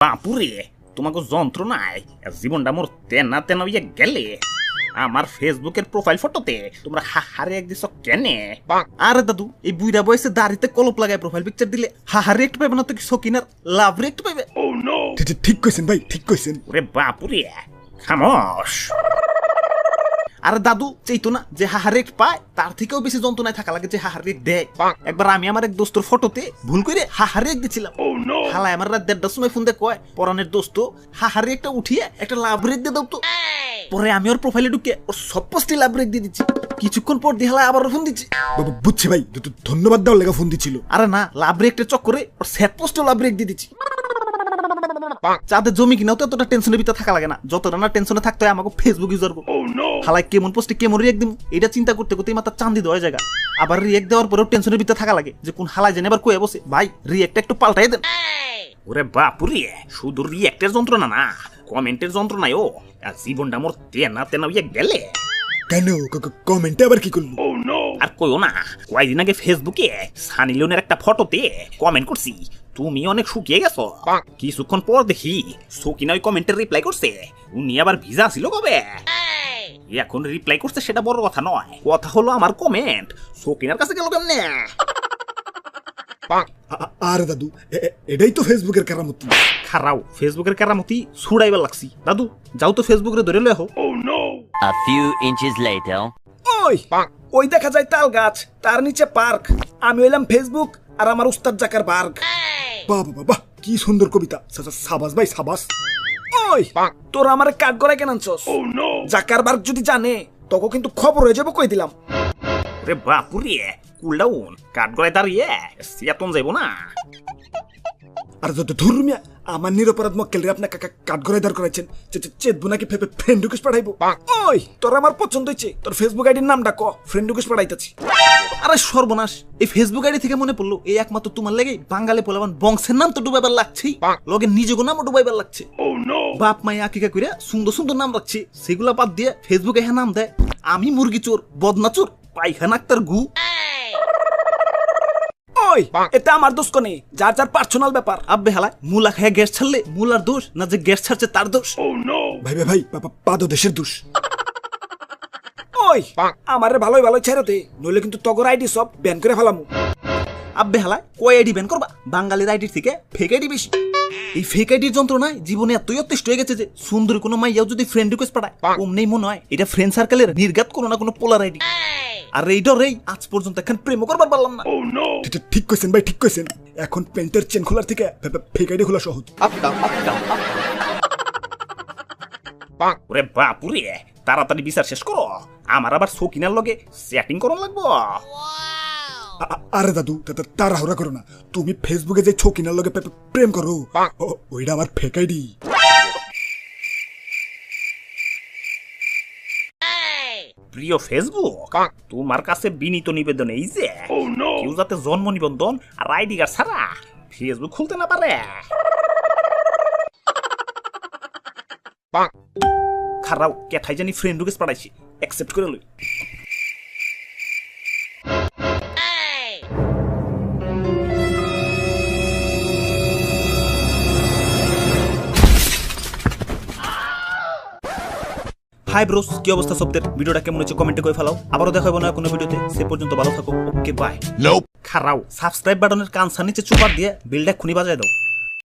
বাপুরে তোমাকে যন্ত্রণায় জীবনটা মোর তেনা তেনা হইয়া গেলে। আমার ফেসবুকের প্রোফাইল ফটোতে তোমরা হাহারে এক দিছ কেনে? আরে দাদু, এই বুইরা বয়সে দাড়িতে কলপ লাগায় প্রোফাইল পিকচার দিলে হাহারে একটু পাইবে না তো কি সকিনার লাভ রে একটু পাইবে? ঠিক কইছেন ভাই, ঠিক কইছেন। ওরে বাপুরে খামোশ। আরে দাদু চাইতো না যে হাহারে এক পায় তার থেকেও বেশি যন্ত্রণায় থাকা লাগে যে হাহারে দেয়। একবার আমি আমার এক দোস্তর ফটোতে ভুল করে হাহারে এক দিছিলাম। হালায় আমার রাত 1:30টার সময় ফোন দিয়ে কয়, পরানের দোস্ত হাহারে একটা উঠিয়ে একটা লাভ রেক দিয়ে দাও তো। পরে আমি ওর প্রোফাইলে ঢুকে ওর সব পোস্টে লাভ রেক দিয়ে দিচ্ছি। কিছুক্ষণ পর দিয়ে হালায় আবার ফোন দিচ্ছি। বাবা বুঝছি ভাই, ধন্যবাদ দেওয়ার লেগে ফোন দিছিল। আরে না, লাভ রেকটা চক্করে ওর সেট পোস্টেও লাভ রেক দিয়ে দিচ্ছি। যাদের জমি কিনাও তো এতটা টেনশনের ভিতরে থাকা লাগে না যতটা না টেনশনে থাকতে হয় আমাকে ফেসবুক ইউজার করবো। হালাই কেমন পোস্টে কেমন রিয়েক্ট দিব এটা চিন্তা করতে করতে মাথা চান্দি দেওয়া জায়গা। আবার রিয়েক্ট দেওয়ার পরেও টেনশনের ভিতরে থাকা লাগে যে কোন হালাই জানে আবার কয়ে বসে ভাই রিয়েক্টটা একটু পাল্টাই দেন। ওরে বাপুরে, শুধু রিয়েক্টের যন্ত্রণা না, কমেন্টের যন্ত্রণায় ও জীবনটা মোর তেনা তেনা হইয়া গেলে। কেন কমেন্টে আবার কি করলো? আর কইও না, কয়েকদিন আগে ফেসবুকে সানি লিওনের একটা ফটোতে কমেন্ট করছি তুমি অনেক শুকিয়ে গেছো। কিছুক্ষণ পর দেখি সকিনা ওই কমেন্টের রিপ্লাই করছে উনি আবার ভিজা ছিল কবে। এখন রিপ্লাই করছে সেটা বড় কথা নয়, কথা হলো আমার কমেন্ট সকিনার কাছে গেল কেমনে। আরে দাদু, এটাই তো ফেসবুকের কেরামতি। খারাও ফেসবুকের কেরামতি ছুড়াইবার লাগছি। দাদু যাও তো ফেসবুকে ধরে লয়ে হো। A few inches later. ওই দেখা যায় তাল গাছ, তার নিচে পার্ক। আমি হইলাম ফেসবুক আর আমার উস্তাদ জাকার বার্গ। বাবা বাবা কি সুন্দর কবিতা। সাবাস ভাই সাবাস। ওই তোরা আমার কাট গড়াই কেন আনছস? জাকার বার্গ যদি জানে তোকে কিন্তু খবর হয়ে যাবো কই দিলাম। রে বাপুরে কুল ডাউন, কাঠ গড়ায় দাঁড়িয়ে সিয়াতন যাইবো না। আর যত ধর্মিয়া আমার নিরপরাধ মক্কেল রে আপনার কাঠগড়ায় দাঁড় করাইছেন। চেতবো নাকি ফ্রেন্ড রিকোয়েস্ট পাঠাইবো? ওই তোর আমার পছন্দ হয়েছে, তোর ফেসবুক আইডির নামটা ক, ফ্রেন্ড রিকোয়েস্ট পাঠাইতেছি। আরে সর্বনাশ, এই ফেসবুক আইডি থেকে মনে পড়লো এই একমাত্র তোমার লেগে বাঙালি পোলাবান বংশের নাম তো ডুবাইবার লাগছেই, লগে নিজেকে নামও ডুবাইবার লাগছে। বাপ মায়ে আকিকা করে সুন্দর সুন্দর নাম রাখছে, সেগুলা বাদ দিয়ে ফেসবুকে হ্যাঁ নাম দেয় আমি মুরগি চোর, বদনা চোর, পায়খানা আক্তার গু। ওই এটা আমার দোষ কোনে, যার যার পার্সোনাল ব্যাপার। আব্বে হালায় মুলা খায় গ্যাস ছাড়লে মুলার দোষ না যে গ্যাস ছাড়ছে তার দোষ? ভাই ভাই ভাই পাদো দেশের দোষ। ওই আমারে ভালোই ভালোই ছেড়ে দে, নইলে কিন্তু তগর আইডি সব ব্যান করে ফেলামু। আব্বে হালায় কয় আইডি ব্যান করবা? বাঙালির আইডির থেকে ফেক আইডি বেশি। এই ফেক আইডির যন্ত্রণায় জীবনে এতই অতিষ্ঠ হয়ে গেছে যে সুন্দরী কোনো মাইয়াও যদি ফ্রেন্ড রিকোয়েস্ট পাঠায় অমনেই মনে হয় এটা ফ্রেন্ড সার্কেলের নির্ঘাত কোনো না কোনো পোলার আইডি। আর এই ডরেই আজ পর্যন্ত এখন প্রেমও করবার পারলাম না। ঠিক কইছেন ভাই, ঠিক কইছেন। এখন পেন্টের চেন খোলার থেকে ফেক আইডি খোলা সহজ। ওরে বাপুরে, তাড়াতাড়ি বিচার শেষ করো, আমার আবার সকিনার লগে চ্যাটিং করন লাগবো। আরে দাদু তাড়াহুড়া করো না, তুমি ফেসবুকে যে ছকিনার লগে প্রেম করো ওইটা আমার ফেক আইডি। প্রিয় ফেসবুক, তোমার কাছে বিনীত নিবেদন এই যে কেউ যাতে জন্ম নিবন্ধন আর আইডি কার্ড ছাড়া ফেসবুক খুলতে না পারে। খারাও কেঠাই জানি ফ্রেন্ড রিকোয়েস্ট পাঠাইছি, অ্যাকসেপ্ট করে লই। হাই ব্রোস, কি অবস্থা সবদের? ভিডিওটা কেমন হচ্ছে কমেন্টে করে ফেলাও। আবারও দেখা হবে না কোনো ভিডিওতে, সে পর্যন্ত ভালো থাকো। Okay bye. খারাও সাবস্ক্রাইব বাটনের কানসার নিচে চুপার দিয়ে বেলটা খুনি বাজায় দাও।